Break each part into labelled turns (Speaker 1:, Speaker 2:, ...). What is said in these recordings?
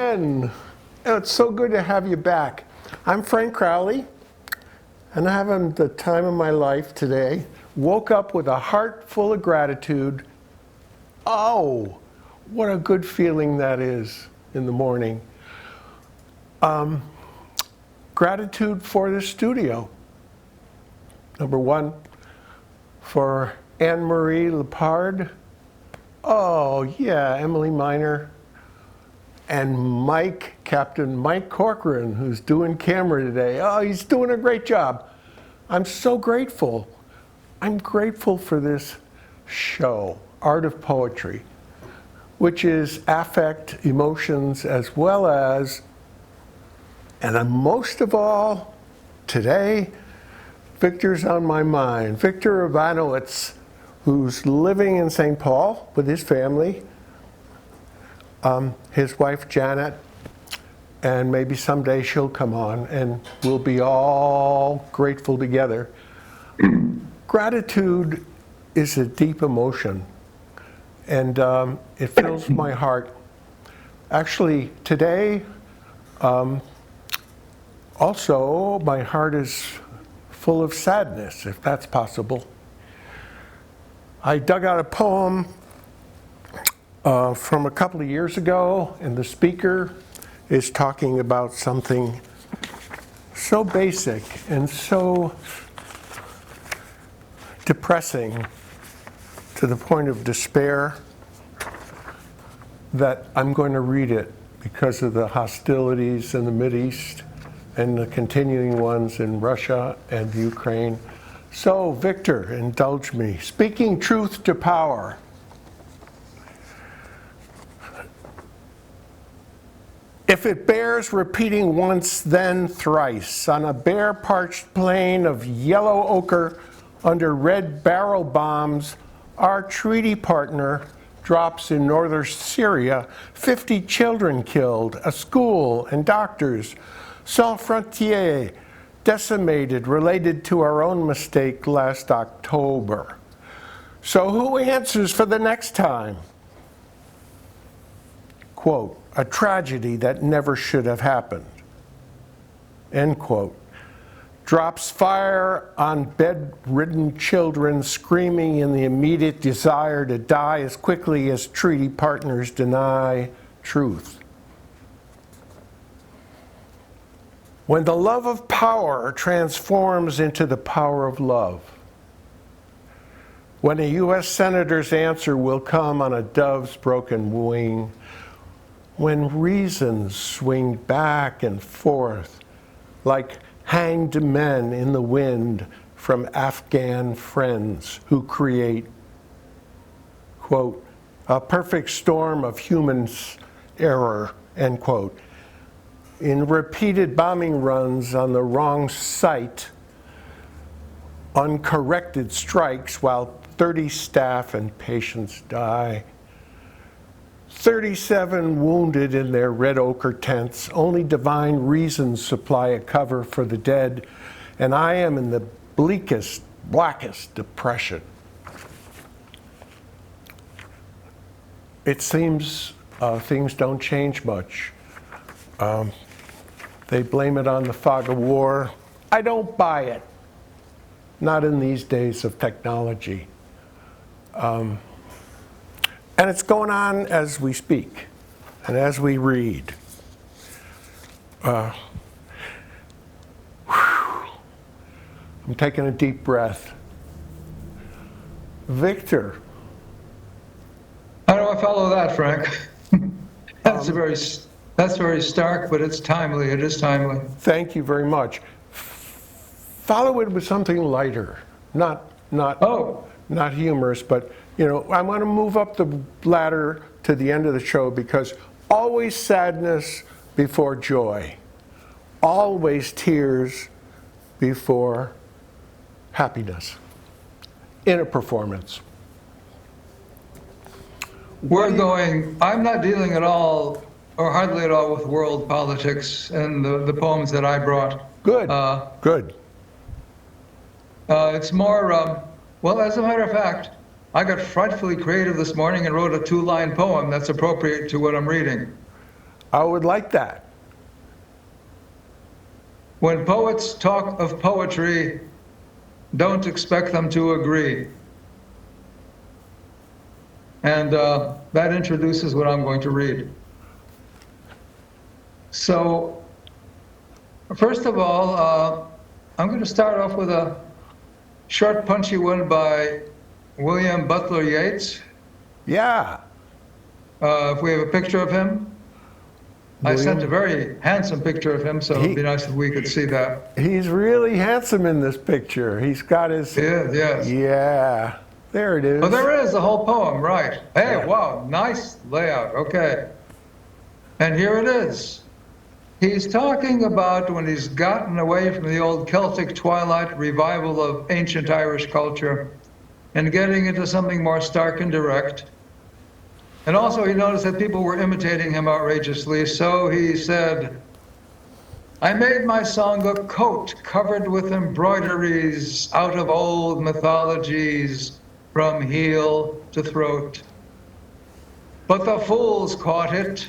Speaker 1: again. It's so good to have you back. I'm Frank Crowley, and I'm having the time of my life today. Woke up with a heart full of gratitude. Oh, what a good feeling that is in the morning. Gratitude for the studio. Number one, for Anne-Marie Lepard. Oh yeah, Emily Miner. And Mike, Captain Mike Corcoran, who's doing camera today. Oh, he's doing a great job. I'm so grateful. I'm grateful for this show, Art of Poetry, which is affect, emotions, as well as, and most of all, today, Victor's on my mind. Victor Ivanowitz, who's living in St. Paul with his family, his wife Janet, and maybe someday she'll come on and we'll be all grateful together. Gratitude is a deep emotion, and it fills my heart. Actually, today, also, my heart is full of sadness, if that's possible. I dug out a poem from a couple of years ago, and the speaker is talking about something so basic and so depressing to the point of despair that I'm going to read it because of the hostilities in the Mideast and the continuing ones in Russia and Ukraine. So, Victor, indulge me. Speaking truth to power. If it bears repeating once, then thrice, on a bare parched plain of yellow ochre under red barrel bombs, our treaty partner drops in northern Syria 50 children killed, a school and doctors, sans frontières decimated, related to our own mistake last October. So who answers for the next time? Quote, a tragedy that never should have happened, end quote. Drops fire on bedridden children screaming in the immediate desire to die as quickly as treaty partners deny truth. When the love of power transforms into the power of love, when a U.S. Senator's answer will come on a dove's broken wing, when reasons swing back and forth like hanged men in the wind from Afghan friends who create, quote, a perfect storm of human error, end quote, in repeated bombing runs on the wrong site, uncorrected strikes while 30 staff and patients die. 37 wounded in their red ochre tents. Only divine reasons supply a cover for the dead, and I am in the bleakest, blackest depression. It seems things don't change much. They blame it on the fog of war. I don't buy it. Not in these days of technology. And it's going on as we speak and as we read. I'm taking a deep breath. Victor.
Speaker 2: How do I follow that, Frank? That's very stark, but it's timely. It is timely.
Speaker 1: Thank you very much. Follow it with something lighter, not humorous, but I want to move up the ladder to the end of the show because always sadness before joy, always tears before happiness in a performance.
Speaker 2: I'm not dealing at all, or hardly at all, with world politics and the poems that I brought.
Speaker 1: Good, good.
Speaker 2: It's more, well, as a matter of fact, I got frightfully creative this morning and wrote a 2-line poem that's appropriate to what I'm reading.
Speaker 1: I would like that.
Speaker 2: When poets talk of poetry, don't expect them to agree. And that introduces what I'm going to read. So, first of all, I'm going to start off with a short, punchy one by William Butler Yeats.
Speaker 1: Yeah.
Speaker 2: If we have a picture of him. I sent a very handsome picture of him, so it'd be nice if we could see that.
Speaker 1: He's really handsome in this picture. He's got his...
Speaker 2: Yes.
Speaker 1: Yeah. There it is.
Speaker 2: Oh, there is the whole poem, right. Hey,
Speaker 1: Yeah.
Speaker 2: wow, nice layout, okay. And here it is. He's talking about when he's gotten away from the old Celtic twilight revival of ancient Irish culture and getting into something more stark and direct. And also he noticed that people were imitating him outrageously, so he said, I made my song a coat covered with embroideries out of old mythologies from heel to throat. But the fools caught it,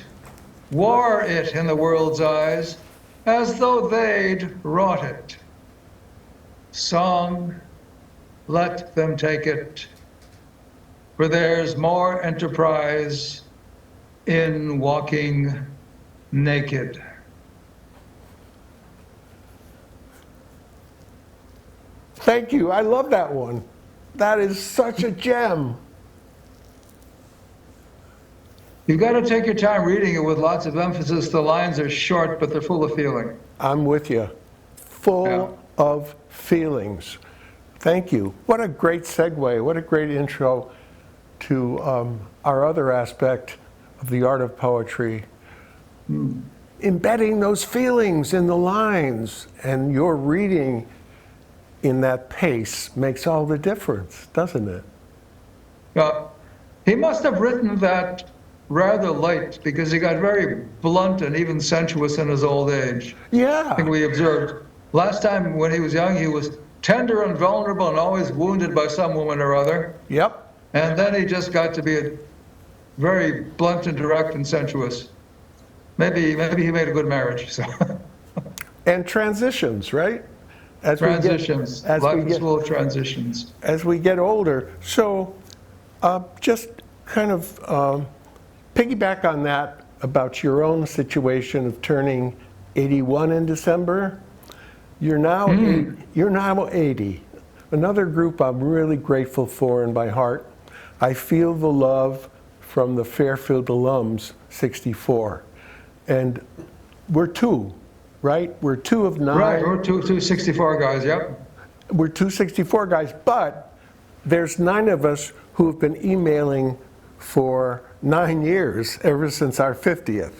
Speaker 2: wore it in the world's eyes, as though they'd wrought it. Song, let them take it, for there's more enterprise in walking naked.
Speaker 1: Thank you. I love that one. That is such a gem.
Speaker 2: You've got to take your time reading it with lots of emphasis. The lines are short, but they're full of feeling.
Speaker 1: I'm with you. Full of feelings. Thank you. What a great segue. What a great intro to our other aspect of the art of poetry. Embedding those feelings in the lines, and your reading in that pace makes all the difference, doesn't it?
Speaker 2: He must have written that rather late because he got very blunt and even sensuous in his old age.
Speaker 1: Yeah.
Speaker 2: I think we observed last time when he was young, he was tender and vulnerable and always wounded by some woman or other.
Speaker 1: Yep.
Speaker 2: And then he just got to be a very blunt and direct and sensuous. Maybe he made a good marriage. So.
Speaker 1: And transitions, right? As
Speaker 2: Transitions. Life is full of transitions.
Speaker 1: As we get older. So just kind of piggyback on that about your own situation of turning 81 in December. You're now 80. Another group I'm really grateful for in my heart. I feel the love from the Fairfield alums, 64. And we're two, right? We're two of 9.
Speaker 2: Right, we're two 64 guys, yep.
Speaker 1: We're two 64 guys, but there's 9 of us who have been emailing for 9 years, ever since our 50th.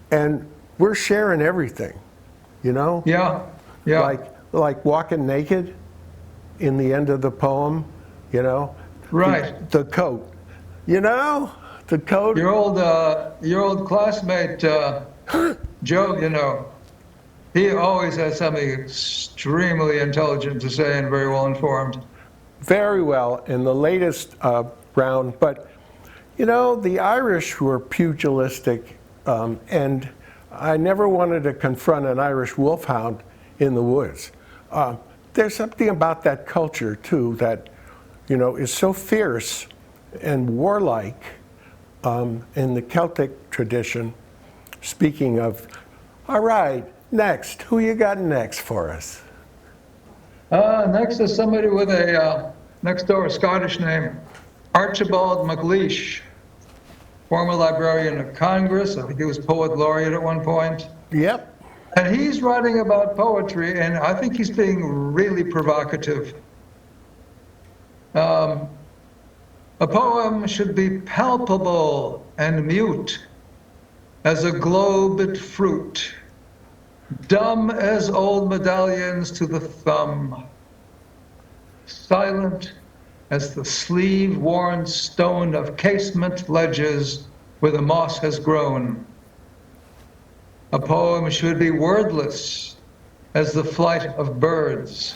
Speaker 1: And we're sharing everything, you know?
Speaker 2: Yeah.
Speaker 1: Like walking naked in the end of the poem, you know?
Speaker 2: Right.
Speaker 1: The coat, you know? The coat.
Speaker 2: Your old classmate, Joe, you know, he always has something extremely intelligent to say and very well informed.
Speaker 1: Very well in the latest round, but you know, the Irish were pugilistic, and I never wanted to confront an Irish wolfhound in the woods. There's something about that culture too that, you know, is so fierce and warlike in the Celtic tradition. Speaking of, all right, next, who you got next for us?
Speaker 2: Next is somebody with a next door Scottish name, Archibald MacLeish, former Librarian of Congress. I think he was poet laureate at one point.
Speaker 1: Yep.
Speaker 2: And he's writing about poetry, and I think he's being really provocative. A poem should be palpable and mute as a globed fruit, dumb as old medallions to the thumb, silent as the sleeve-worn stone of casement ledges where the moss has grown. A poem should be wordless as the flight of birds.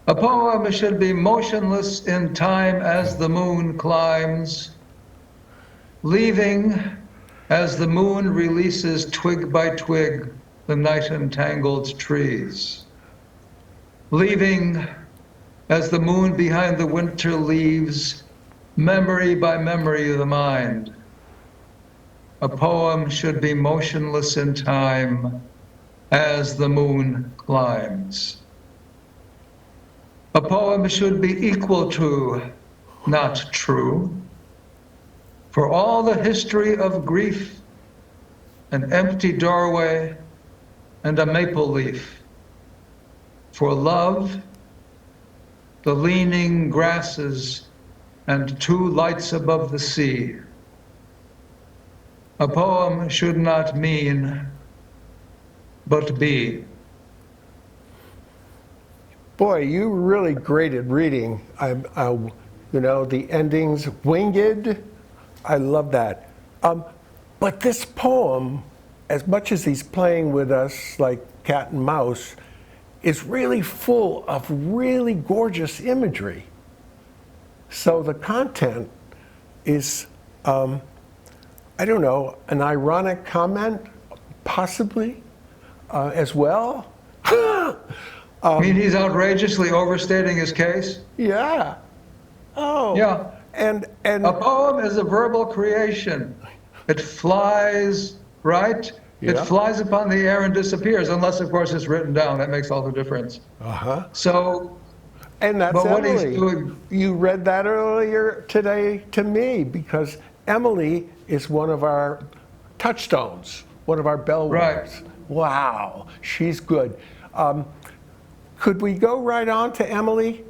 Speaker 2: A poem should be motionless in time as the moon climbs, leaving as the moon releases twig by twig the night entangled trees, leaving, as the moon behind the winter leaves, memory by memory the mind. A poem should be motionless in time as the moon climbs. A poem should be equal to, not true. For all the history of grief, an empty doorway and a maple leaf. For love, the leaning grasses and two lights above the sea. A poem should not mean, but be.
Speaker 1: Boy, you were really great at reading. The endings, winged, I love that. But this poem, as much as he's playing with us like cat and mouse, is really full of really gorgeous imagery. So the content is, I don't know, an ironic comment, possibly, as well.
Speaker 2: I mean, he's outrageously overstating his case?
Speaker 1: Yeah. Oh.
Speaker 2: Yeah.
Speaker 1: And
Speaker 2: A poem is a verbal creation. It flies, right?
Speaker 1: Yeah.
Speaker 2: It flies upon the air and disappears, unless, of course, it's written down. That makes all the difference.
Speaker 1: Uh-huh.
Speaker 2: So,
Speaker 1: And that's
Speaker 2: but what he's
Speaker 1: Emily.
Speaker 2: doing,
Speaker 1: You read that earlier today to me because Emily is one of our touchstones, one of our bellwethers.
Speaker 2: Right.
Speaker 1: Wow, she's good. Could we go right on to Emily?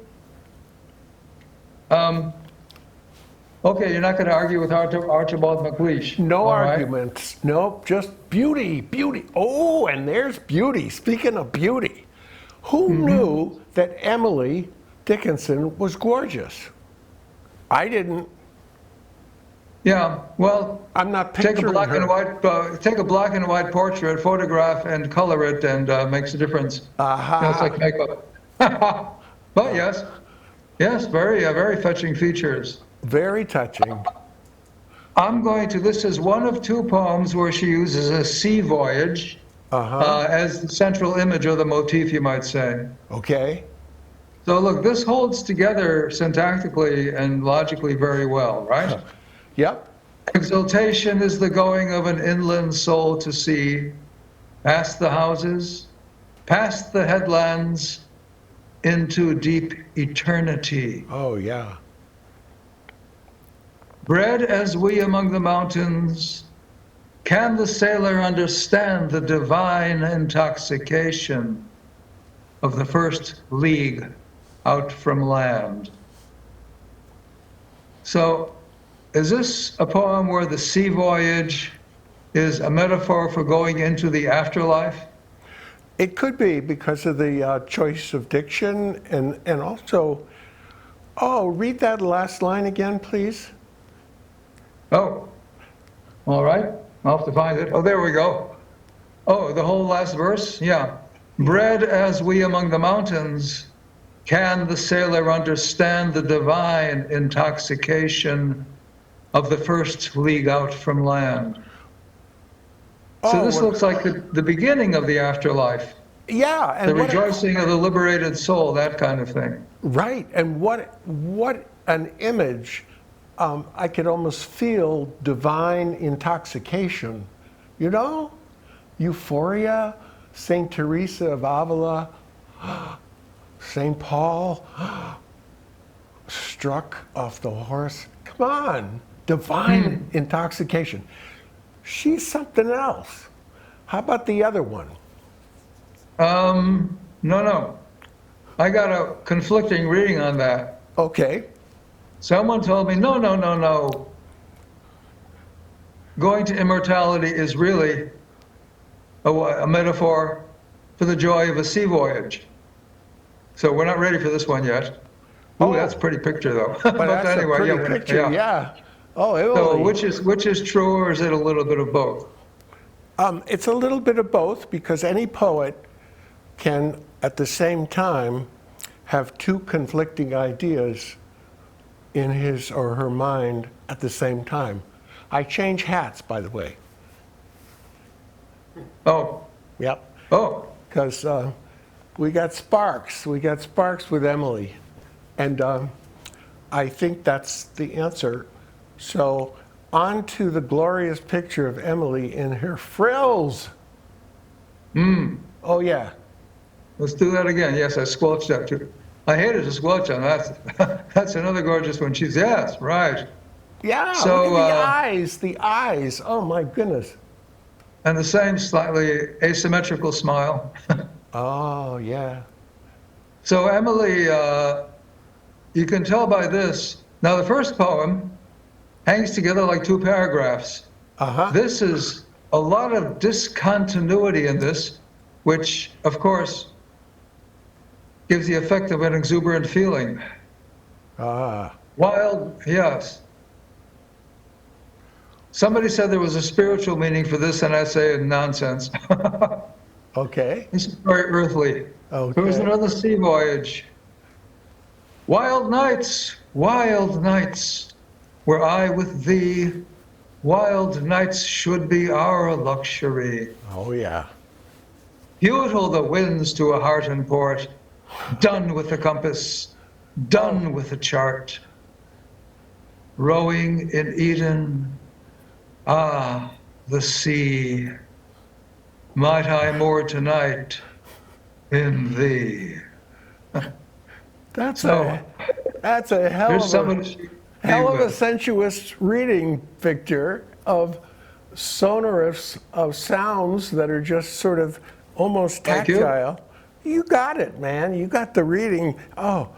Speaker 2: okay, you're not going to argue with Archibald MacLeish.
Speaker 1: No
Speaker 2: all right?
Speaker 1: arguments. Nope, just beauty, beauty. Oh, and there's beauty. Speaking of beauty, who knew that Emily Dickinson was gorgeous? I didn't.
Speaker 2: Yeah, well,
Speaker 1: I'm not
Speaker 2: take a
Speaker 1: picturing
Speaker 2: black
Speaker 1: her.
Speaker 2: and white, take a black and white portrait, photograph, and color it, and makes a difference.
Speaker 1: Aha.
Speaker 2: It's like makeup. But yes, very fetching features.
Speaker 1: Very touching.
Speaker 2: This is one of two poems where she uses a sea voyage as the central image or the motif, you might say.
Speaker 1: Okay.
Speaker 2: So look, this holds together syntactically and logically very well, right?
Speaker 1: Yep.
Speaker 2: Exultation is the going of an inland soul to sea, past the houses, past the headlands, into deep eternity.
Speaker 1: Oh, yeah.
Speaker 2: Bred as we among the mountains, can the sailor understand the divine intoxication of the first league out from land? So, is this a poem where the sea voyage is a metaphor for going into the afterlife?
Speaker 1: It could be because of the choice of diction and also, read that last line again, please.
Speaker 2: Oh, all right. I'll have to find it. Oh, there we go. Oh, the whole last verse? Yeah. Bred as we among the mountains, can the sailor understand the divine intoxication of the first league out from land? So this looks like the beginning of the afterlife,
Speaker 1: Yeah, and
Speaker 2: the rejoicing of the liberated soul, that kind of thing.
Speaker 1: right, and what an image. I could almost feel divine intoxication, euphoria, Saint Teresa of Avila, Saint Paul, struck off the horse. Come on, divine intoxication. She's something else. How about the other one?
Speaker 2: No. I got a conflicting reading on that.
Speaker 1: Okay.
Speaker 2: Someone told me, no. Going to immortality is really a metaphor for the joy of a sea voyage. So we're not ready for this one yet. Oh, that's a pretty picture, though.
Speaker 1: But that's
Speaker 2: anyway,
Speaker 1: a pretty picture, yeah. Oh,
Speaker 2: So which is true, or is it a little bit of both?
Speaker 1: It's a little bit of both because any poet can, at the same time, have two conflicting ideas in his or her mind at the same time. I change hats, by the way.
Speaker 2: Oh,
Speaker 1: Yep.
Speaker 2: oh,
Speaker 1: Because we got sparks. We got sparks with Emily. And I think that's the answer. So on to the glorious picture of Emily in her frills. Oh, yeah.
Speaker 2: let's do that again. Yes, I squelched that too. I hated to squelch on that. That's another gorgeous one. She's, yes, right.
Speaker 1: Yeah,
Speaker 2: So,
Speaker 1: look at the eyes, the eyes. Oh, my goodness.
Speaker 2: And the same slightly asymmetrical smile.
Speaker 1: Oh, yeah.
Speaker 2: So Emily, you can tell by this. Now the first poem hangs together like two paragraphs.
Speaker 1: Uh-huh.
Speaker 2: This is a lot of discontinuity in this, which of course gives the effect of an exuberant feeling.
Speaker 1: Ah.
Speaker 2: Wild, yes. Somebody said there was a spiritual meaning for this, and I say nonsense.
Speaker 1: Okay.
Speaker 2: This is very earthly.
Speaker 1: Okay.
Speaker 2: There was another sea voyage. Wild nights, were I with thee. Wild nights should be our luxury.
Speaker 1: Oh, yeah.
Speaker 2: Futile the winds to a heart and port. Done with the compass, done with the chart. Rowing in Eden, ah, the sea. Might I moor tonight in thee?
Speaker 1: That's
Speaker 2: So,
Speaker 1: a hell
Speaker 2: Here's
Speaker 1: of
Speaker 2: somebody.
Speaker 1: a sensuous reading, Victor, of sonorous of sounds that are just sort of almost
Speaker 2: Thank you.
Speaker 1: tactile. You got it, man. You got the reading. Oh,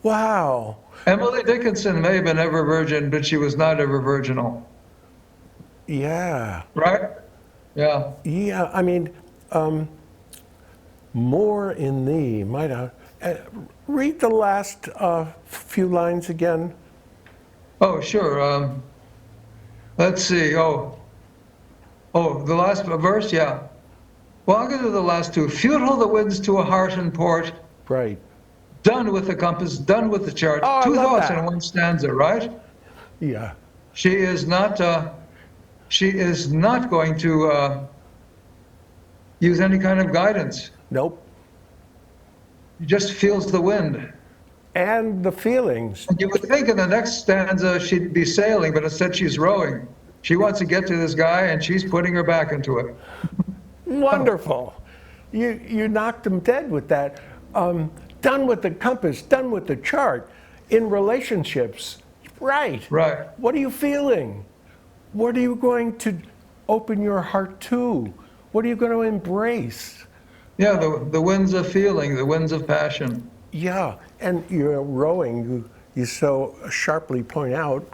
Speaker 1: wow.
Speaker 2: Emily Dickinson may have been ever virgin, but she was not ever virginal,
Speaker 1: Yeah.
Speaker 2: right? Yeah.
Speaker 1: Yeah. I mean, more in thee, might I? Read the last few lines again.
Speaker 2: Oh, sure. Let's see. Oh, the last verse, yeah. Well, I'll go to the last two. Futile the winds to a heart and port.
Speaker 1: Right.
Speaker 2: Done with the compass, done with the chart.
Speaker 1: Oh, I
Speaker 2: Two
Speaker 1: love
Speaker 2: thoughts
Speaker 1: that.
Speaker 2: in one stanza, right?
Speaker 1: Yeah.
Speaker 2: She is not going to use any kind of guidance.
Speaker 1: Nope.
Speaker 2: She just feels the wind.
Speaker 1: And the feelings.
Speaker 2: You would think in the next stanza she'd be sailing, but instead she's rowing. She wants to get to this guy, and she's putting her back into it.
Speaker 1: Wonderful. You knocked him dead with that. Done with the compass, done with the chart. In relationships, right.
Speaker 2: Right.
Speaker 1: What are you feeling? What are you going to open your heart to? What are you going to embrace?
Speaker 2: Yeah, the winds of feeling, the winds of passion.
Speaker 1: Yeah, and you're rowing, you so sharply point out.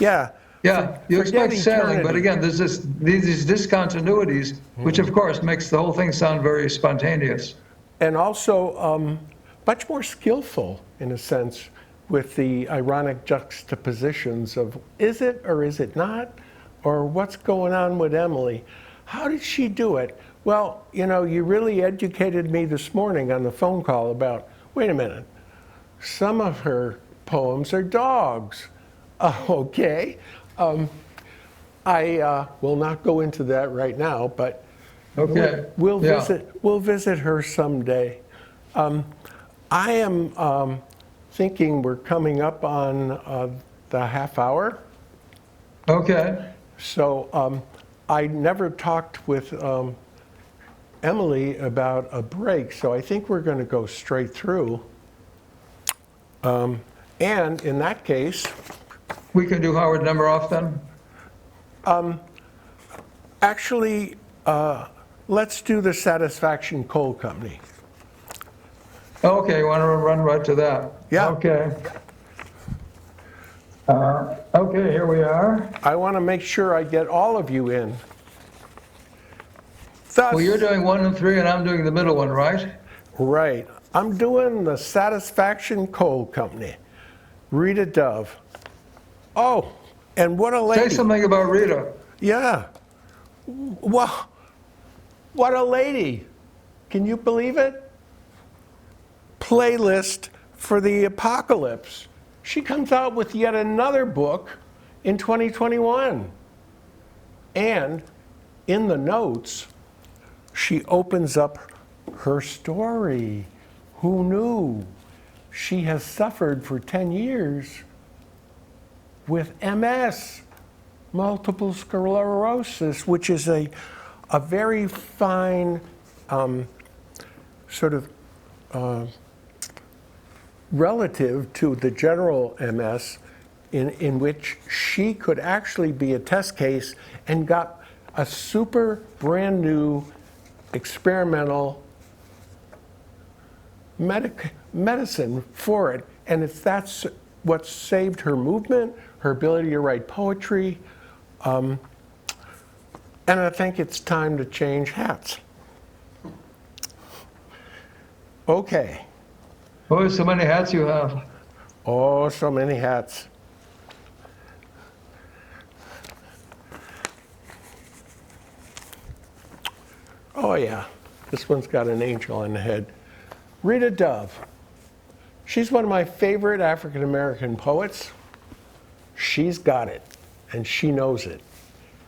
Speaker 1: Yeah.
Speaker 2: Yeah, you
Speaker 1: Forget
Speaker 2: expect sailing, but
Speaker 1: eternity.
Speaker 2: again, there's these discontinuities, which of course makes the whole thing sound very spontaneous.
Speaker 1: And also much more skillful, in a sense, with the ironic juxtapositions of is it or is it not? Or what's going on with Emily? How did she do it? Well, you really educated me this morning on the phone call about, wait a minute, some of her poems are dogs. Okay. I will not go into that right now, but
Speaker 2: Okay.
Speaker 1: we'll
Speaker 2: Yeah.
Speaker 1: visit her someday. I am thinking we're coming up on the half hour.
Speaker 2: Okay.
Speaker 1: So I never talked with Emily about a break, so I think we're going to go straight through. And in that case,
Speaker 2: We can do Howard Nemeroff then?
Speaker 1: actually, let's do the Satisfaction Coal Company.
Speaker 2: Okay, you want to run right to that?
Speaker 1: Yeah.
Speaker 2: Okay. Okay, here we are.
Speaker 1: I want to make sure I get all of you in. Thus,
Speaker 2: Well, you're doing 1 and 3, and I'm doing the middle one, right?
Speaker 1: right. I'm doing the Satisfaction Coal Company. Rita Dove. Oh, and what a
Speaker 2: Say
Speaker 1: lady.
Speaker 2: something about Rita.
Speaker 1: Yeah. Wow. What a lady. Can you believe it? Playlist for the apocalypse. She comes out with yet another book in 2021. And in the notes, she opens up her story. Who knew? She has suffered for 10 years with MS, multiple sclerosis, which is a very fine sort of relative to the general MS, in which she could actually be a test case and got a super brand new experimental medicine for it. And that's what saved her movement, her ability to write poetry. And I think it's time to change hats. Okay.
Speaker 2: Oh, so many hats you have.
Speaker 1: Oh, so many hats. Oh yeah, this one's got an angel on the head. Rita Dove. She's one of my favorite African American poets. She's got it, and she knows it.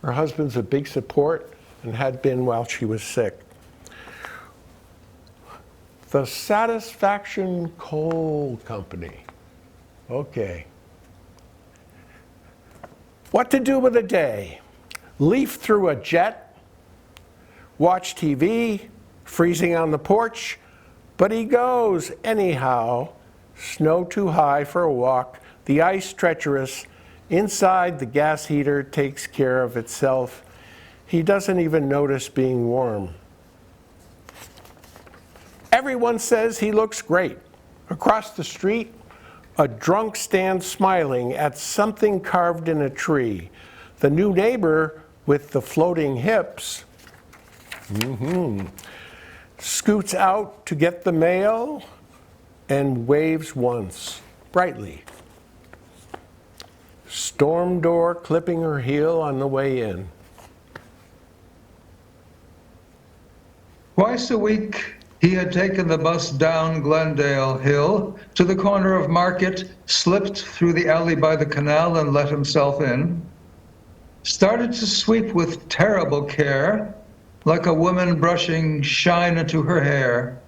Speaker 1: Her husband's a big support and had been while she was sick. The Satisfaction Coal Company. Okay. What to do with a day? Leaf through a jet, watch TV, freezing on the porch, but he goes anyhow. Snow too high for a walk, the ice treacherous. Inside, the gas heater takes care of itself. He doesn't even notice being warm. Everyone says he looks great. Across the street, a drunk stands smiling at something carved in a tree. The new neighbor with the floating hips scoots out to get the mail and waves once, brightly. Storm door clipping her heel on the way in.
Speaker 2: Twice a week, he had taken the bus down Glendale Hill to the corner of Market, slipped through the alley by the canal and let himself in. Started to sweep with terrible care, like a woman brushing shine into her hair.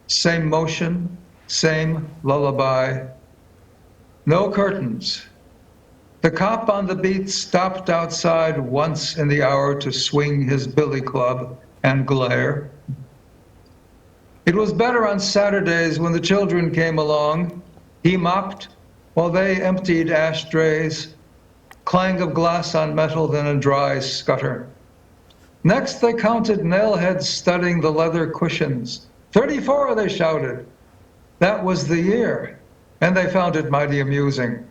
Speaker 2: Same motion, same lullaby. No curtains. The cop on the beat stopped outside once in the hour to swing his billy club and glare. It was better on Saturdays when the children came along. He mopped while they emptied ashtrays, clang of glass on metal, then a dry scutter. Next, they counted nailheads studding the leather cushions. 34, they shouted. That was the year, and they found it mighty amusing.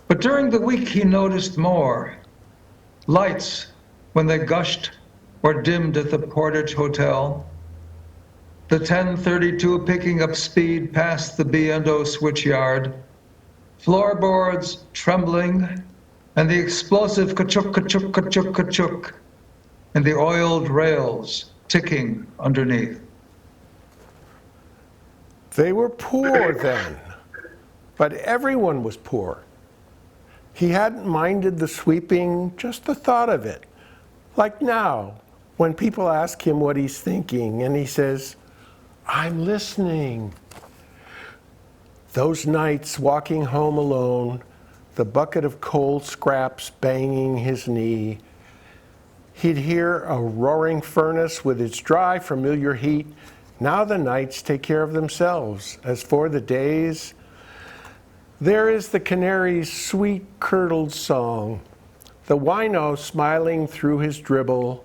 Speaker 2: But during the week, he noticed more. Lights, when they gushed or dimmed at the Portage Hotel. The 1032 picking up speed past the B&O switchyard. Floorboards trembling, and the explosive ka-chuk, ka-chuk, ka-chuk, ka-chuk, and the oiled rails ticking underneath.
Speaker 1: They were poor then, but everyone was poor. He hadn't minded the sweeping, just the thought of it. Like now, when people ask him what he's thinking, and he says, "I'm listening." Those nights walking home alone, the bucket of coal scraps banging his knee. He'd hear a roaring furnace with its dry, familiar heat. Now the nights take care of themselves. As for the days, there is the canary's sweet curdled song, the wino smiling through his dribble,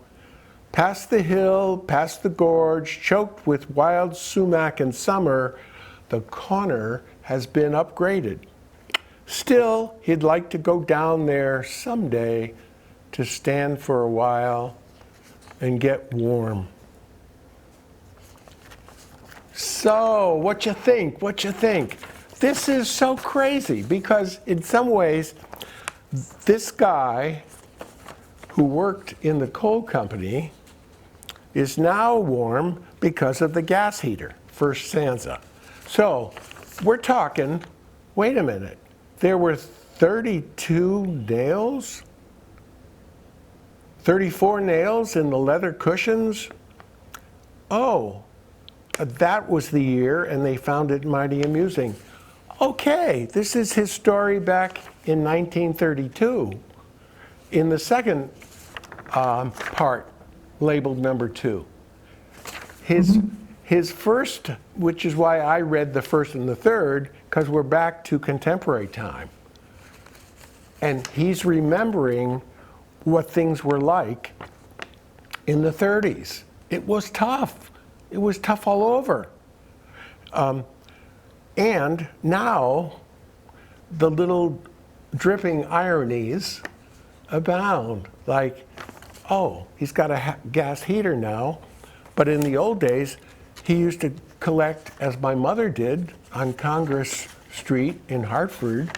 Speaker 1: past the hill, past the gorge, choked with wild sumac in summer, the corner has been upgraded. Still, he'd like to go down there someday to stand for a while and get warm. So, what you think? What you think? This is so crazy because in some ways, this guy who worked in the coal company is now warm because of the gas heater, first stanza. So, we're talking, wait a minute, there were 32 nails? 34 nails in the leather cushions. Oh, that was the year, and they found it mighty amusing. Okay, this is his story back in 1932. In the second part, labeled number 2. His first, which is why I read the first and the third, because we're back to contemporary time. And he's remembering what things were like in the 30s. It was tough. It was tough all over. And now, the little dripping ironies abound. Like, oh, he's got a gas heater now, but in the old days, he used to collect, as my mother did, on Congress Street in Hartford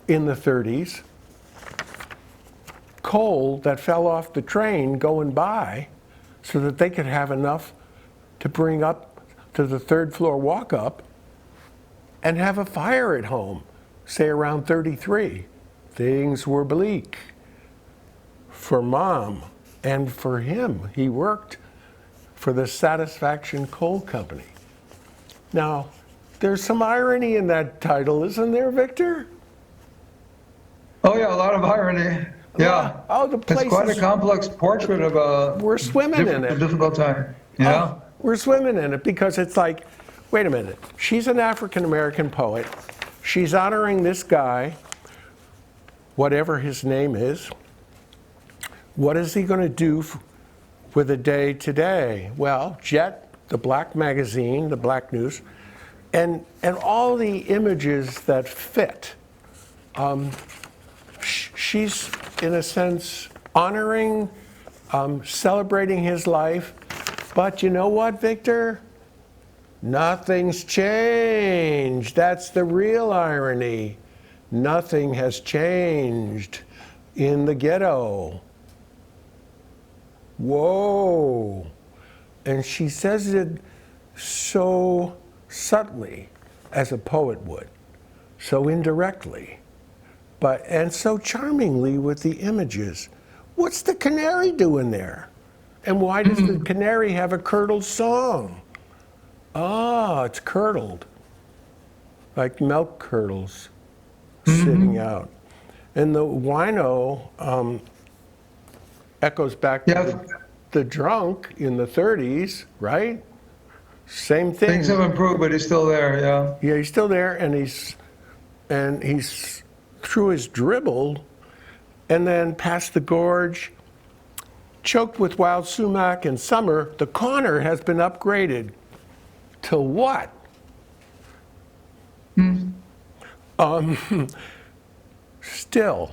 Speaker 1: in the 30s, coal that fell off the train going by so that they could have enough to bring up to the third floor walk up and have a fire at home, say around 33. Things were bleak for Mom and for him. He worked for the Satisfaction Coal Company. Now, there's some irony in that title, isn't there, Victor?
Speaker 2: Oh yeah, a lot of irony. Yeah.
Speaker 1: Oh, the place
Speaker 2: It's quite a
Speaker 1: is,
Speaker 2: complex portrait of a
Speaker 1: we're swimming in it.
Speaker 2: difficult time. Yeah.
Speaker 1: Oh, we're swimming in it because it's like, wait a minute, she's an African-American poet. She's honoring this guy, whatever his name is. What is he going to do with a day today? Well, Jet, the black magazine, the black news, and all the images that fit. She's, in a sense, honoring, celebrating his life. But you know what, Victor? Nothing's changed. That's the real irony. Nothing has changed in the ghetto. Whoa. And she says it so subtly, as a poet would, so indirectly, and so charmingly with the images. What's the canary doing there? And why does the canary have a curdled song? Ah, it's curdled, like milk curdles sitting out. And the wino echoes back to the drunk in the 30s, right? Same thing.
Speaker 2: Things have improved, but he's still there, yeah.
Speaker 1: Yeah, he's still there, and he's through his dribble, and then past the gorge, choked with wild sumac in summer. The corner has been upgraded to what? Still,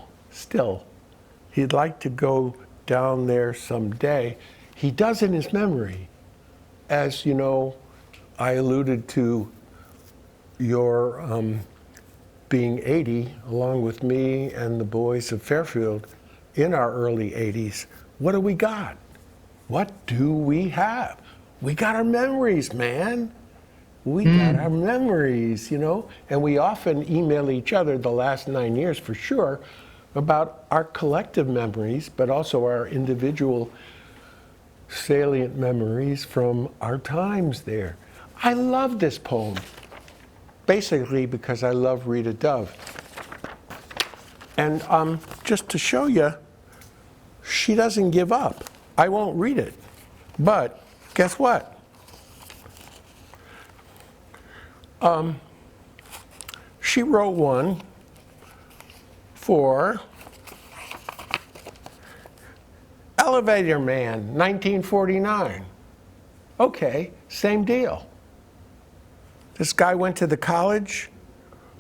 Speaker 1: he'd like to go down there someday. He does in his memory. As you know, I alluded to your being 80, along with me and the boys of Fairfield in our early 80s. What do we got? What do we have? We got our memories, man. We got our memories, you know? And we often email each other the last 9 years for sure about our collective memories, but also our individual salient memories from our times there. I love this poem, basically because I love Rita Dove. And just to show you, she doesn't give up. I won't read it, but guess what? She wrote one for Elevator Man, 1949. Okay, same deal. This guy went to the college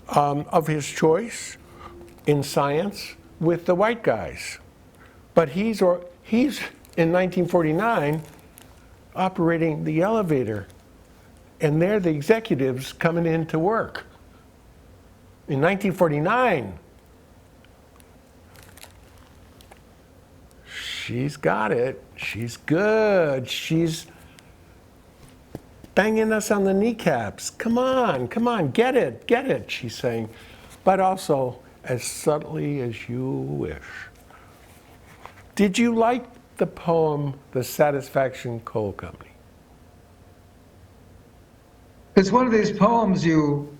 Speaker 1: of his choice in science with the white guys. But he's in 1949 operating the elevator, and they're the executives coming in to work. In 1949, she's got it. She's good. She's banging us on the kneecaps. Come on, get it, she's saying. But also, as subtly as you wish. Did you like the poem, The Satisfaction Coal Company?
Speaker 2: It's one of these poems you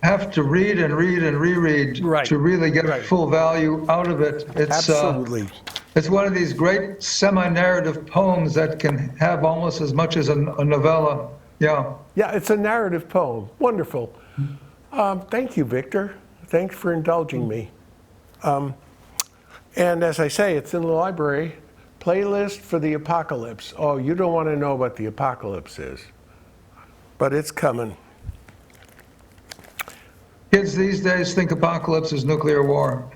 Speaker 2: have to read and read and reread
Speaker 1: Right,
Speaker 2: to really get
Speaker 1: right.
Speaker 2: full value out of it.
Speaker 1: Absolutely.
Speaker 2: It's one of these great semi-narrative poems that can have almost as much as a novella. Yeah.
Speaker 1: Yeah, it's a narrative poem. Wonderful. Thank you, Victor. Thanks for indulging me. And as I say, it's in the library. Playlist for the Apocalypse. Oh, you don't want to know what the apocalypse is, but it's coming.
Speaker 2: Kids these days think apocalypse is nuclear war.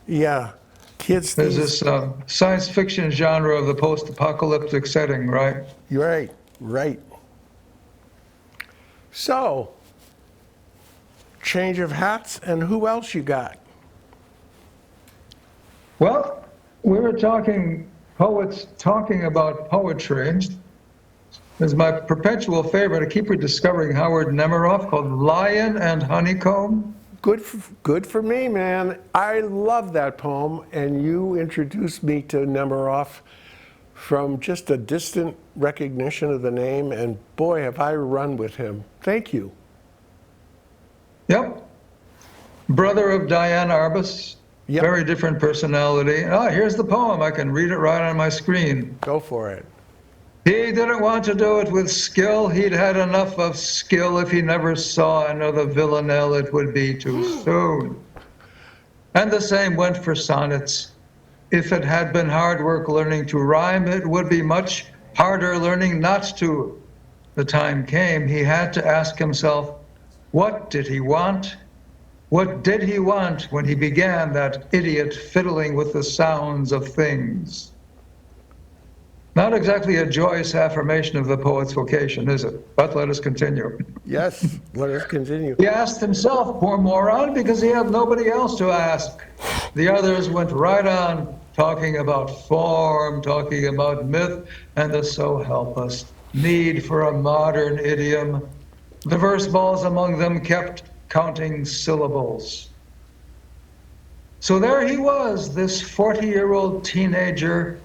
Speaker 1: Yeah, kids.
Speaker 2: There's this science fiction genre of the post-apocalyptic setting, right?
Speaker 1: You're right, right. So, change of hats, and who else you got?
Speaker 2: Well, we were talking poets talking about poetry. It's my perpetual favorite. I keep rediscovering Howard Nemeroff, called Lion and Honeycomb.
Speaker 1: Good for me, man. I love that poem, and you introduced me to Nemeroff from just a distant recognition of the name, and boy, have I run with him. Thank you.
Speaker 2: Yep. Brother of Diane Arbus.
Speaker 1: Yep.
Speaker 2: Very different personality. Ah, here's the poem. I can read it right on my screen.
Speaker 1: Go for it.
Speaker 2: He didn't want to do it with skill. He'd had enough of skill. If he never saw another villanelle, it would be too soon. And the same went for sonnets. If it had been hard work learning to rhyme, it would be much harder learning not to. The time came, he had to ask himself, what did he want? What did he want when he began that idiot fiddling with the sounds of things? Not exactly a joyous affirmation of the poet's vocation, is it? But let us continue.
Speaker 1: Yes, let us continue.
Speaker 2: He asked himself, poor moron, because he had nobody else to ask. The others went right on talking about form, talking about myth, and the so help us need for a modern idiom. The verse balls among them kept counting syllables. So there he was, this 40-year-old teenager,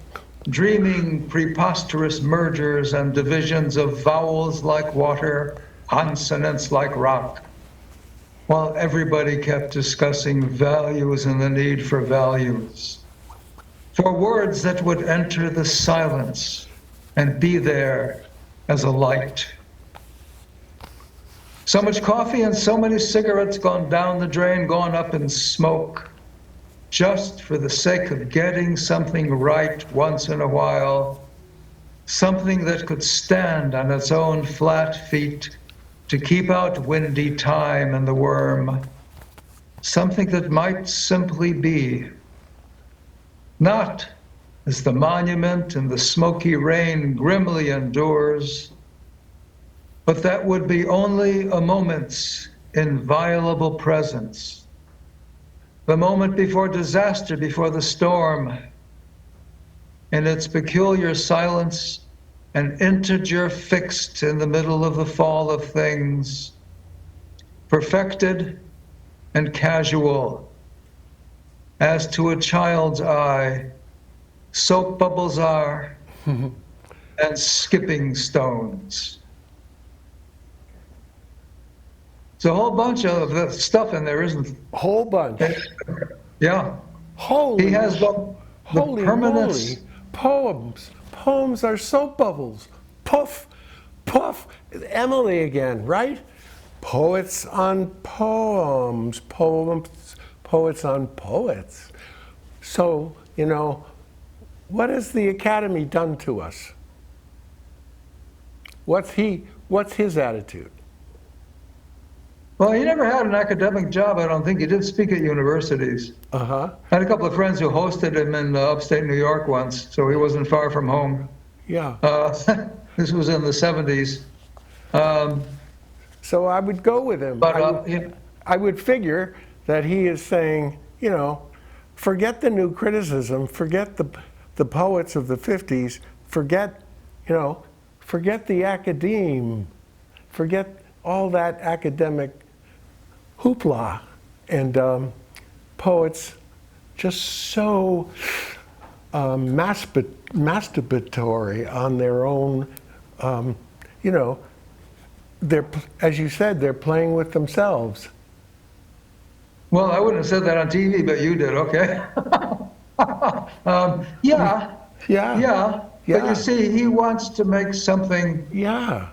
Speaker 2: dreaming preposterous mergers and divisions of vowels like water, consonants like rock, while everybody kept discussing values and the need for values, for words that would enter the silence and be there as a light. So much coffee and so many cigarettes gone down the drain, gone up in smoke, just for the sake of getting something right once in a while, something that could stand on its own flat feet to keep out windy time and the worm, something that might simply be, not as the monument in the smoky rain grimly endures, but that would be only a moment's inviolable presence. The moment before disaster, before the storm, in its peculiar silence, an integer fixed in the middle of the fall of things, perfected and casual, as to a child's eye, soap bubbles are, and skipping stones. It's a whole bunch of stuff in there, isn't
Speaker 1: A whole bunch.
Speaker 2: it? Yeah.
Speaker 1: Holy,
Speaker 2: He has the
Speaker 1: holy
Speaker 2: permanence.
Speaker 1: moly. Poems. Poems are soap bubbles. Puff, puff. Emily again, right? Poets on poems. Poets on poets. So, you know, what has the Academy done to us? What's his attitude?
Speaker 2: Well, he never had an academic job, I don't think. He did speak at universities.
Speaker 1: Uh-huh.
Speaker 2: I had a couple of friends who hosted him in upstate New York once, so he wasn't far from home.
Speaker 1: Yeah.
Speaker 2: This was in the 70s.
Speaker 1: So I would go with him.
Speaker 2: But
Speaker 1: I would figure that he is saying, you know, forget the new criticism, forget the poets of the 50s, forget the academe, forget all that academic hoopla, and poets just so masturbatory on their own. You know, they're, as you said, they're playing with themselves.
Speaker 2: Well, I wouldn't have said that on TV, but you did, okay? Yeah,
Speaker 1: Yeah.
Speaker 2: yeah. But
Speaker 1: Yeah.
Speaker 2: you see, he wants to make something
Speaker 1: Yeah.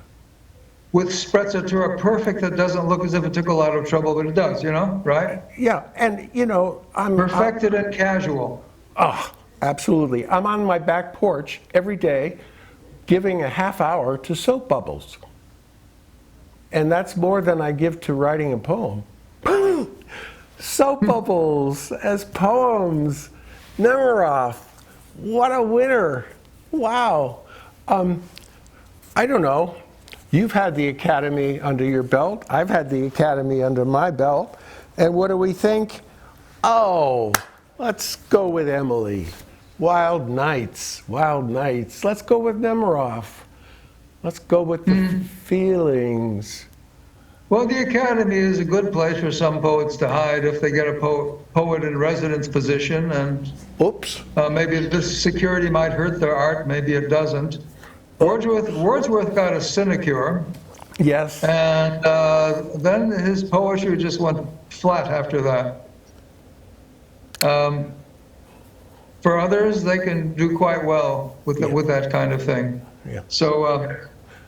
Speaker 2: with sprezzatura perfect that doesn't look as if it took a lot of trouble, but it does, you know, right?
Speaker 1: Yeah. And, you know,
Speaker 2: Perfected and casual.
Speaker 1: Oh, absolutely. I'm on my back porch every day giving a half hour to soap bubbles. And that's more than I give to writing a poem. Soap bubbles as poems. Nemiroff. What a winner. Wow. I don't know. You've had the Academy under your belt. I've had the Academy under my belt. And what do we think? Oh, let's go with Emily. Wild Nights, Wild Nights. Let's go with Nemiroff. Let's go with the feelings.
Speaker 2: Well, the Academy is a good place for some poets to hide if they get a poet in residence position, and
Speaker 1: Oops.
Speaker 2: maybe this security might hurt their art, maybe it doesn't. Wordsworth got a sinecure,
Speaker 1: Yes.
Speaker 2: and then his poetry just went flat after that. For others, they can do quite well with that kind of thing.
Speaker 1: Yeah.
Speaker 2: So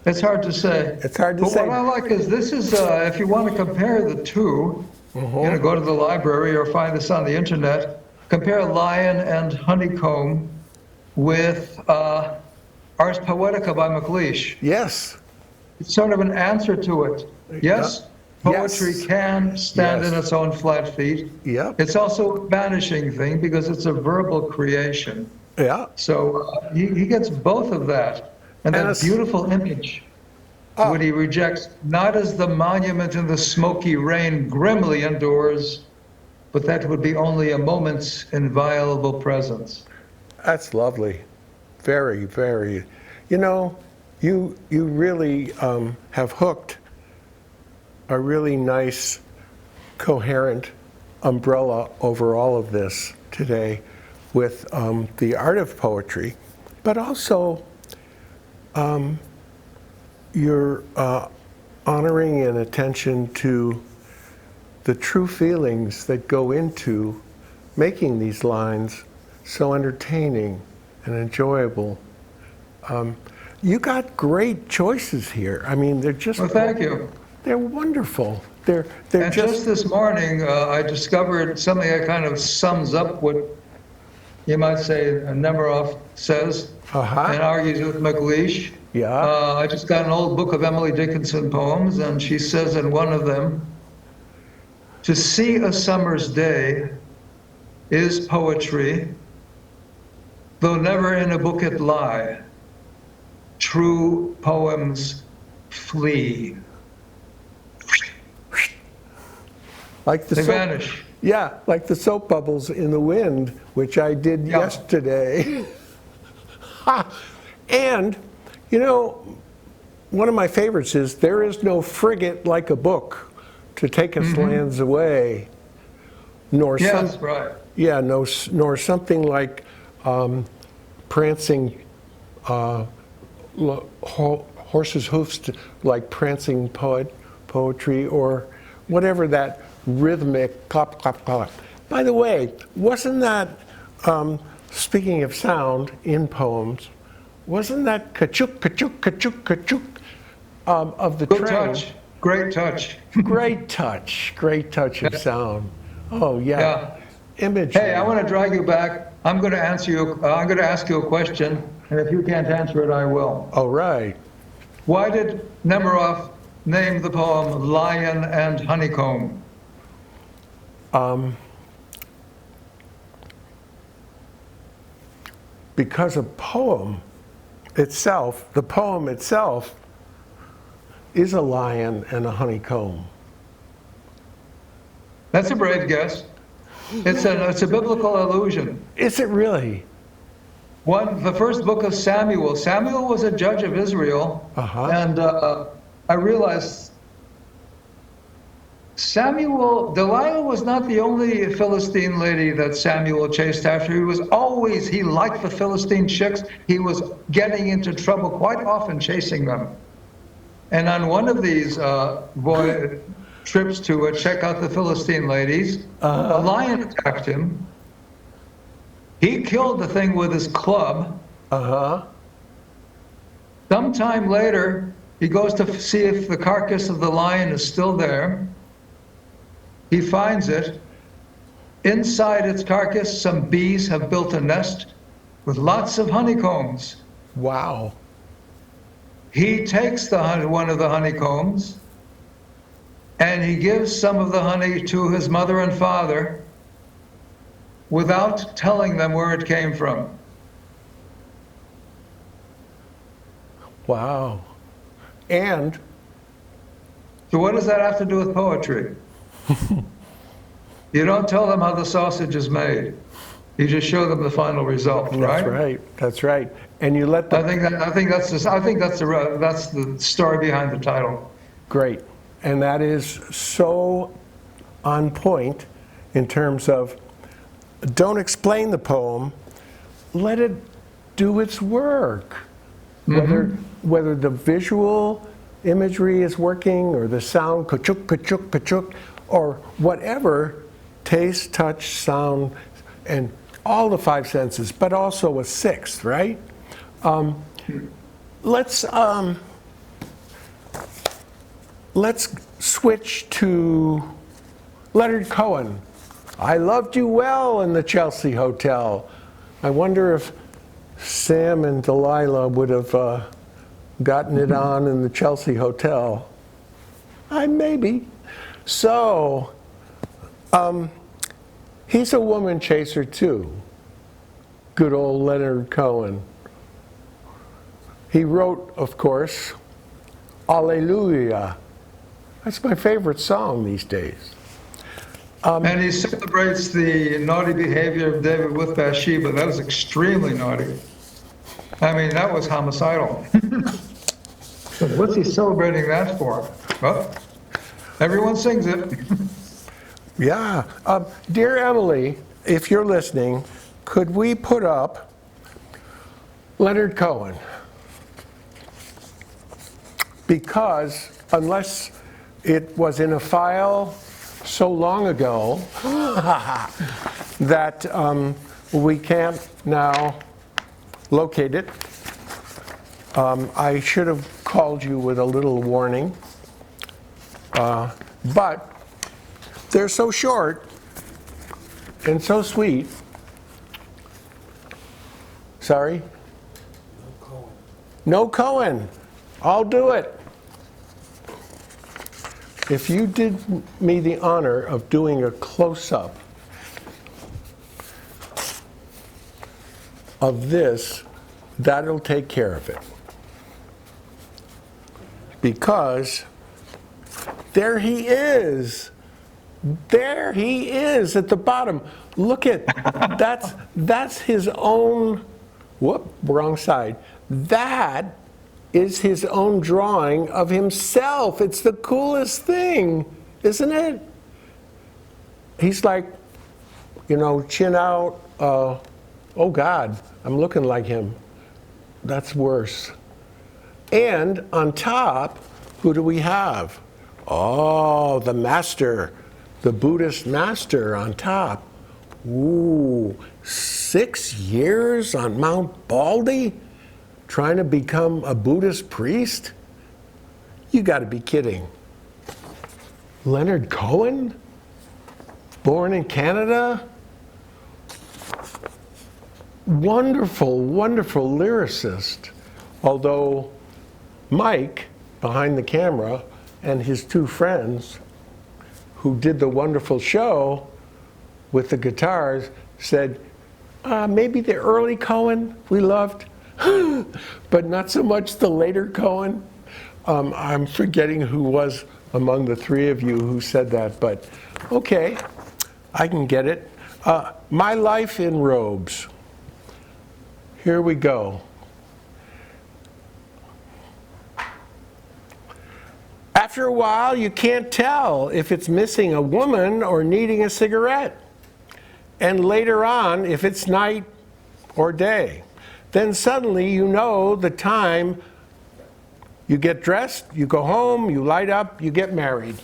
Speaker 2: it's hard to say.
Speaker 1: It's hard to
Speaker 2: but
Speaker 1: say.
Speaker 2: What I like is this is, if you want to compare the two, you know, go to the library or find this on the internet, compare Lion and Honeycomb with Ars Poetica by MacLeish.
Speaker 1: Yes.
Speaker 2: It's sort of an answer to it. Yes, poetry
Speaker 1: Yes.
Speaker 2: can stand
Speaker 1: Yes.
Speaker 2: in its own flat feet.
Speaker 1: Yep.
Speaker 2: It's also a vanishing thing because it's a verbal creation.
Speaker 1: Yeah.
Speaker 2: So he gets both of that. And
Speaker 1: And
Speaker 2: that
Speaker 1: it's-
Speaker 2: beautiful image, what he rejects, not as the monument in the smoky rain grimly endures, but that would be only a moment's inviolable presence.
Speaker 1: That's lovely. Very, very. You know, you really have hooked a really nice, coherent umbrella over all of this today with the art of poetry, but also your honoring and attention to the true feelings that go into making these lines so entertaining and enjoyable. You got great choices here. I mean, they're just
Speaker 2: Well, thank you.
Speaker 1: they're wonderful. They're
Speaker 2: And just this morning, I discovered something that kind of sums up what you might say Nemiroff says and argues with MacLeish.
Speaker 1: Yeah.
Speaker 2: I just got an old book of Emily Dickinson poems, and she says in one of them, "To see a summer's day is poetry, though never in a book it lie. True poems flee."
Speaker 1: Like the
Speaker 2: They
Speaker 1: soap,
Speaker 2: vanish.
Speaker 1: yeah, like the soap bubbles in the wind, which I did
Speaker 2: Yeah.
Speaker 1: yesterday. Ha! And you know, one of my favorites is "There is no frigate like a book to take us lands away, nor
Speaker 2: Yes,
Speaker 1: some,
Speaker 2: right.
Speaker 1: yeah, no, nor something like prancing horses' hoofs, like prancing poetry, or whatever that rhythmic clap, clap, clap. By the way, wasn't that, speaking of sound in poems, wasn't that ka-chook, ka-chook, ka-chook, ka-chook of the
Speaker 2: Good
Speaker 1: train?
Speaker 2: touch. Great touch.
Speaker 1: Great touch of sound. Oh yeah,
Speaker 2: Yeah.
Speaker 1: imagery.
Speaker 2: Hey, I want to drag you back. I'm going to answer you. I'm going to ask you a question, and if you can't answer it, I will.
Speaker 1: All right.
Speaker 2: Why did Nemiroff name the poem "Lion and Honeycomb"?
Speaker 1: Because a poem itself, the poem itself, is a lion and a honeycomb.
Speaker 2: That's a brave guess. It's a biblical allusion.
Speaker 1: Is it really?
Speaker 2: The first book of Samuel. Samuel was a judge of Israel,
Speaker 1: Uh-huh.
Speaker 2: and I realized Delilah was not the only Philistine lady that Samuel chased after. He liked the Philistine chicks. He was getting into trouble quite often chasing them. And on one of these trips to check out the Philistine ladies, a lion attacked him. He killed the thing with his club. Sometime later, he goes to see if the carcass of the lion is still there. He finds it. Inside its carcass, some bees have built a nest with lots of honeycombs.
Speaker 1: Wow.
Speaker 2: He takes one of the honeycombs and he gives some of the honey to his mother and father without telling them where it came from.
Speaker 1: Wow. And
Speaker 2: so what does that have to do with poetry? You don't tell them how the sausage is made. You just show them the final result, right?
Speaker 1: That's right. That's right. And you let them.
Speaker 2: I think that's the story behind the title.
Speaker 1: Great. And that is so on point in terms of don't explain the poem, let it do its work. Whether the visual imagery is working or the sound, kachuk, kachuk, kachuk, or whatever, taste, touch, sound, and all the five senses, but also a sixth, right? Let's switch to Leonard Cohen. I loved you well in the Chelsea Hotel. I wonder if Sam and Delilah would have gotten it on in the Chelsea Hotel. Maybe. So, he's a woman chaser too. Good old Leonard Cohen. He wrote, of course, Alleluia. That's my favorite song these days.
Speaker 2: And he celebrates the naughty behavior of David with Bathsheba. That was extremely naughty. I mean, that was homicidal. What's he celebrating that for? Well, everyone sings it.
Speaker 1: Yeah. Dear Emily, if you're listening, could we put up Leonard Cohen? Because unless it was in a file so long ago that we can't now locate it, I should have called you with a little warning. But they're so short and so sweet. Sorry? No Cohen. No Cohen. I'll do it. If you did me the honor of doing a close-up of this, that'll take care of it. Because there he is. There he is at the bottom. Look at, that's his own, whoop, wrong side. That is his own drawing of himself. It's the coolest thing, isn't it? He's like, chin out. Oh God, I'm looking like him. That's worse. And on top, who do we have? Oh, the master, the Buddhist master on top. Ooh, 6 years on Mount Baldy? Trying to become a Buddhist priest? You got to be kidding. Leonard Cohen? Born in Canada? Wonderful, wonderful lyricist. Although Mike, behind the camera, and his two friends who did the wonderful show with the guitars said, maybe the early Cohen we loved, but not so much the later Cohen. I'm forgetting who was among the three of you who said that, but okay, I can get it. My Life in Robes. Here we go. After a while, you can't tell if it's missing a woman or needing a cigarette. And later on, if it's night or day. Then suddenly you know the time. You get dressed, you go home, you light up, you get married.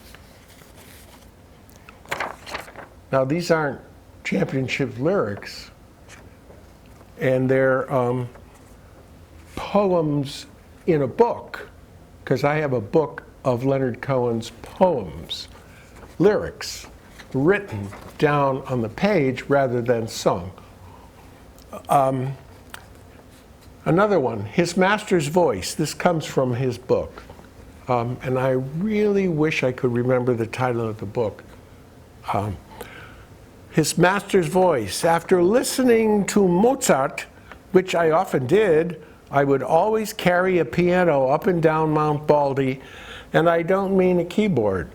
Speaker 1: Now these aren't championship lyrics, and they're poems in a book, because I have a book of Leonard Cohen's poems, lyrics, written down on the page rather than sung. Another one, His Master's Voice. This comes from his book. And I really wish I could remember the title of the book. His Master's Voice. After listening to Mozart, which I often did, I would always carry a piano up and down Mount Baldy, and I don't mean a keyboard.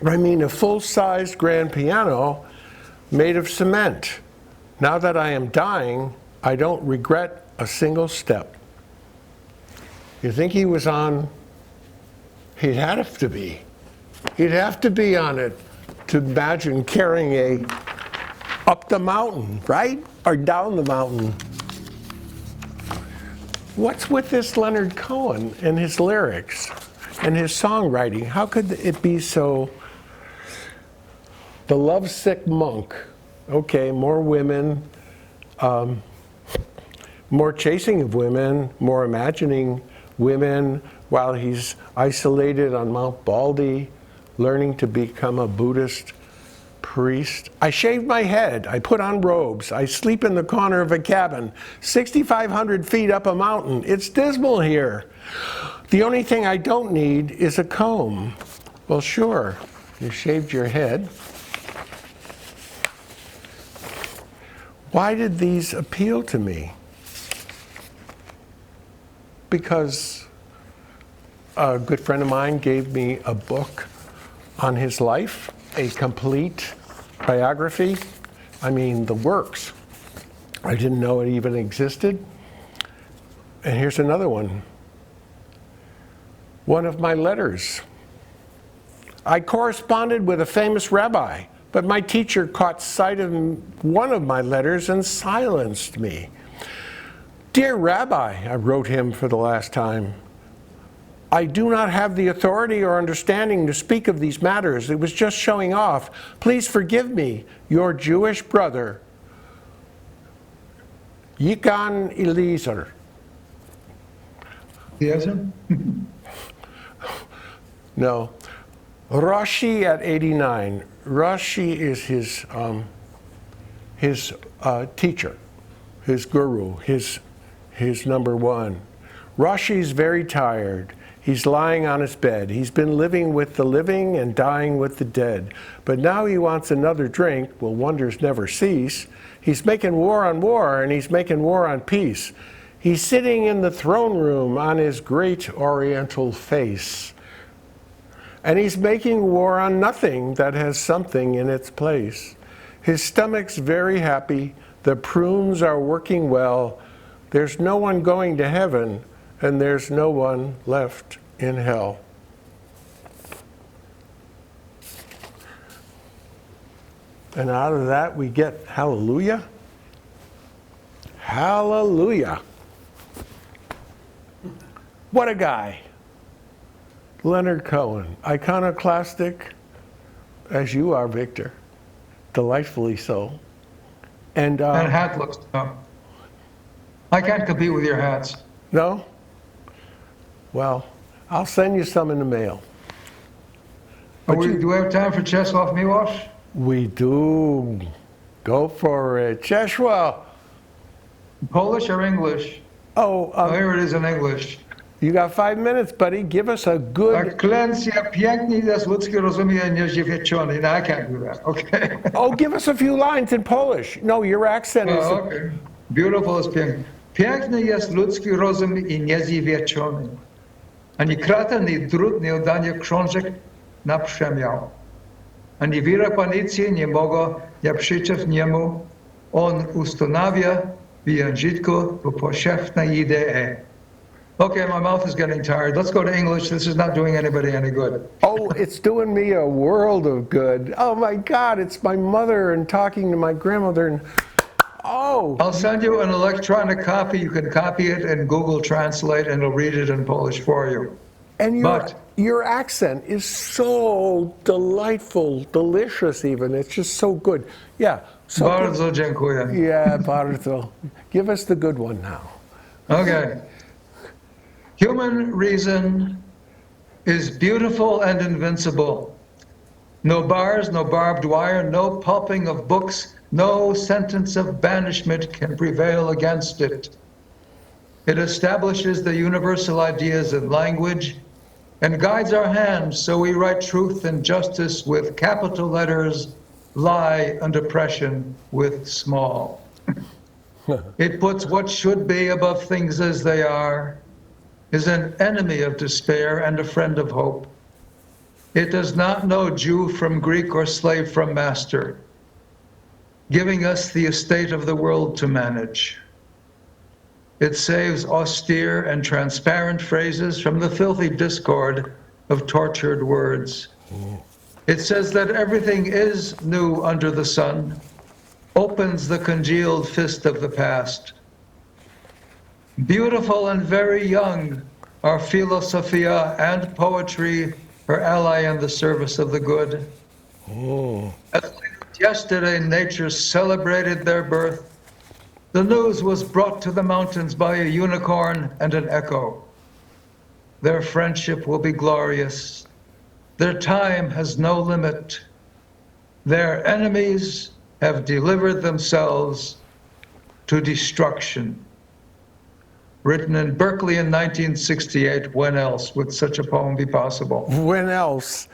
Speaker 1: I mean a full-sized grand piano made of cement. Now that I am dying, I don't regret a single step. You think he was on? He'd have to be. He'd have to be on it to imagine carrying a up the mountain, right? Or down the mountain. What's with this Leonard Cohen and his lyrics and his songwriting? How could it be so? The lovesick monk. Okay, more women, more chasing of women, more imagining women while he's isolated on Mount Baldy, learning to become a Buddhist priest. I shave my head, I put on robes, I sleep in the corner of a cabin, 6,500 feet up a mountain. It's dismal here. The only thing I don't need is a comb. Well, sure, you shaved your head. Why did these appeal to me? Because a good friend of mine gave me a book on his life, a complete biography. I mean, the works. I didn't know it even existed. And here's another one. One of my letters. I corresponded with a famous rabbi, but my teacher caught sight of one of my letters and silenced me. Dear Rabbi, I wrote him for the last time, I do not have the authority or understanding to speak of these matters. It was just showing off. Please forgive me, your Jewish brother, Yikan Eliezer.
Speaker 2: Yes,
Speaker 1: No. Rashi at 89. Rashi is his teacher, his guru, his number one. Rashi's very tired. He's lying on his bed. He's been living with the living and dying with the dead. But now he wants another drink. Well, wonders never cease. He's making war on war, and he's making war on peace. He's sitting in the throne room on his great oriental face. And he's making war on nothing that has something in its place. His stomach's very happy. The prunes are working well. There's no one going to heaven, and there's no one left in hell. And out of that we get hallelujah. Hallelujah. What a guy. Leonard Cohen, iconoclastic as you are, Victor, delightfully so. And
Speaker 2: hat looks, I can't compete with your hats.
Speaker 1: No? Well, I'll send you some in the mail.
Speaker 2: Do we have time for Czesław Miłosz?
Speaker 1: We do. Go for it. Czesław.
Speaker 2: Polish or English?
Speaker 1: Oh,
Speaker 2: Here it is in English.
Speaker 1: You got 5 minutes, buddy. Give us a good...
Speaker 2: Ekcelencja, piękny jest ludzkie rozumienie niezdziwieczony. No, I can't do that, okay?
Speaker 1: Oh, give us a few lines in Polish. No, your accent is...
Speaker 2: Okay. Beautiful is piękny. Piękny jest ludzki rozum i niezdziwieczony. Ani krata, ni trud, ni oddanie książek na przemiał. Ani wiara panicy nie mogą nie przyczep niemu. On ustanawia w języku to powszechne idee. Okay, my mouth is getting tired. Let's go to English. This is not doing anybody any good.
Speaker 1: Oh, it's doing me a world of good. Oh my God, it's my mother and talking to my grandmother. And oh,
Speaker 2: I'll send you an electronic copy. You can copy it and Google Translate, and it'll read it in Polish for you.
Speaker 1: and
Speaker 2: But
Speaker 1: your accent is so delightful, delicious even. It's just so good. Yeah. So
Speaker 2: bardzo dziękuję.
Speaker 1: yeah, bardzo. Give us the good one now.
Speaker 2: Okay. Human reason is beautiful and invincible. No bars, no barbed wire, no pulping of books, no sentence of banishment can prevail against it. It establishes the universal ideas in language and guides our hands so we write truth and justice with capital letters, lie and oppression with small. It puts what should be above things as they are, is an enemy of despair and a friend of hope. It does not know Jew from Greek or slave from master, giving us the estate of the world to manage. It saves austere and transparent phrases from the filthy discord of tortured words. It says that everything is new under the sun, opens the congealed fist of the past. Beautiful and very young are philosophia and poetry, her ally in the service of the good. As yesterday nature celebrated their birth, the news was brought to the mountains by a unicorn and an echo. Their friendship will be glorious. Their time has no limit. Their enemies have delivered themselves to destruction. Written in Berkeley in 1968, when else would such a poem be possible?
Speaker 1: When else?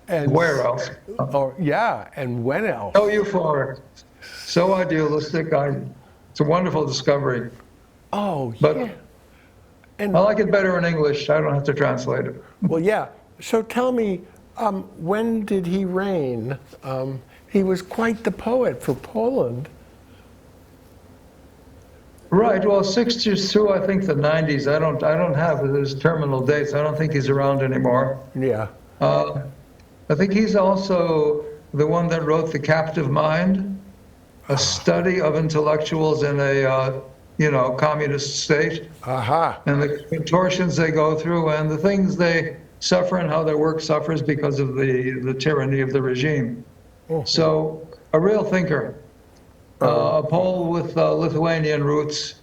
Speaker 1: And
Speaker 2: Where else?
Speaker 1: Oh, yeah, and when else?
Speaker 2: So euphoric, so idealistic. It's a wonderful discovery.
Speaker 1: Oh,
Speaker 2: But
Speaker 1: yeah. And
Speaker 2: I like it better in English. I don't have to translate it.
Speaker 1: well, yeah. So tell me, when did he reign? He was quite the poet for Poland.
Speaker 2: Right. Well, 60s through I think the 90s. I don't have his terminal dates. I don't think he's around anymore.
Speaker 1: Yeah.
Speaker 2: I think he's also the one that wrote The Captive Mind, a study of intellectuals in a communist state,
Speaker 1: Aha.
Speaker 2: and the contortions they go through and the things they suffer and how their work suffers because of the tyranny of the regime. So a real thinker. A Pole with Lithuanian roots,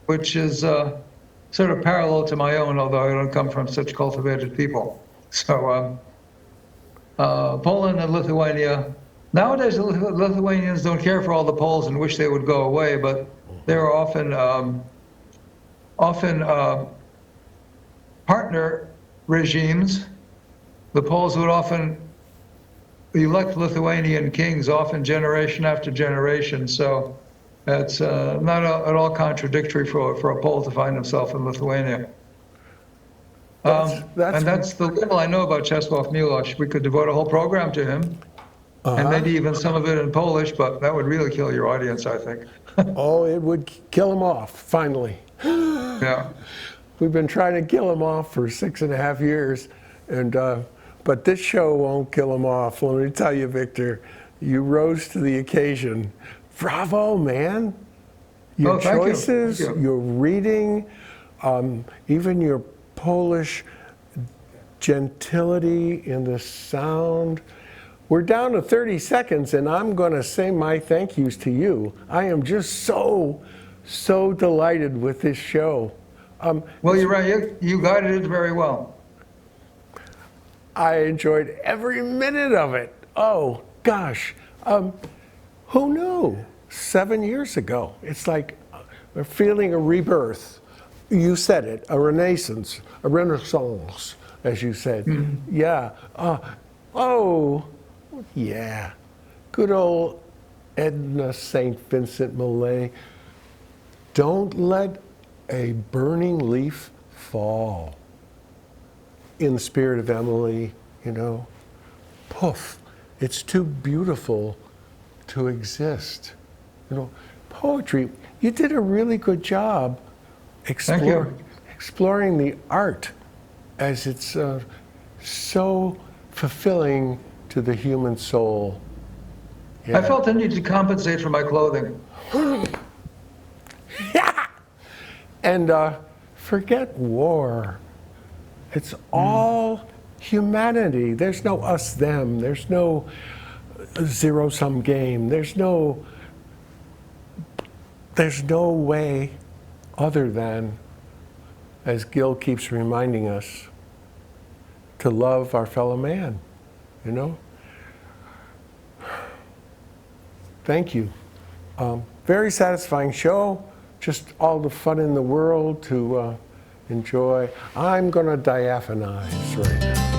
Speaker 2: which is sort of parallel to my own, although I don't come from such cultivated people. So Poland and Lithuania. Nowadays, the Lithuanians don't care for all the Poles and wish they would go away, but they're often partner regimes. The Poles would often elect Lithuanian kings, often generation after generation. So it's not at all contradictory for a Pole to find himself in Lithuania. And that's the little I know about Czesław Miłosz. We could devote a whole program to him, and maybe even some of it in Polish, but that would really kill your audience, I think.
Speaker 1: Oh, it would kill him off, finally.
Speaker 2: Yeah.
Speaker 1: We've been trying to kill him off for 6.5 years, and but this show won't kill him off. Let me tell you, Victor, you rose to the occasion. Bravo, man. Your
Speaker 2: Thank you.
Speaker 1: choices,
Speaker 2: Thank you.
Speaker 1: your reading, even your Polish gentility in the sound. We're down to 30 seconds, and I'm going to say my thank yous to you. I am just so delighted with this show.
Speaker 2: Well, you're right. You guided it very well.
Speaker 1: I enjoyed every minute of it. Oh, gosh. Who knew 7 years ago? It's like we're feeling a rebirth. You said it, a renaissance, a renaissance, as you said. Yeah. Oh, yeah. Good old Edna St. Vincent Millay. Don't let a burning leaf fall. In the spirit of Emily, poof, it's too beautiful to exist. Poetry, you did a really good job
Speaker 2: Thank you.
Speaker 1: exploring the art as it's so fulfilling to the human soul.
Speaker 2: I felt the need to compensate for my clothing.
Speaker 1: And forget war. It's all humanity. There's no us, them. There's no zero-sum game. There's no way other than, as Gil keeps reminding us, to love our fellow man, you know? Thank you. Very satisfying show. Just all the fun in the world to enjoy. I'm going to diaphanize right now.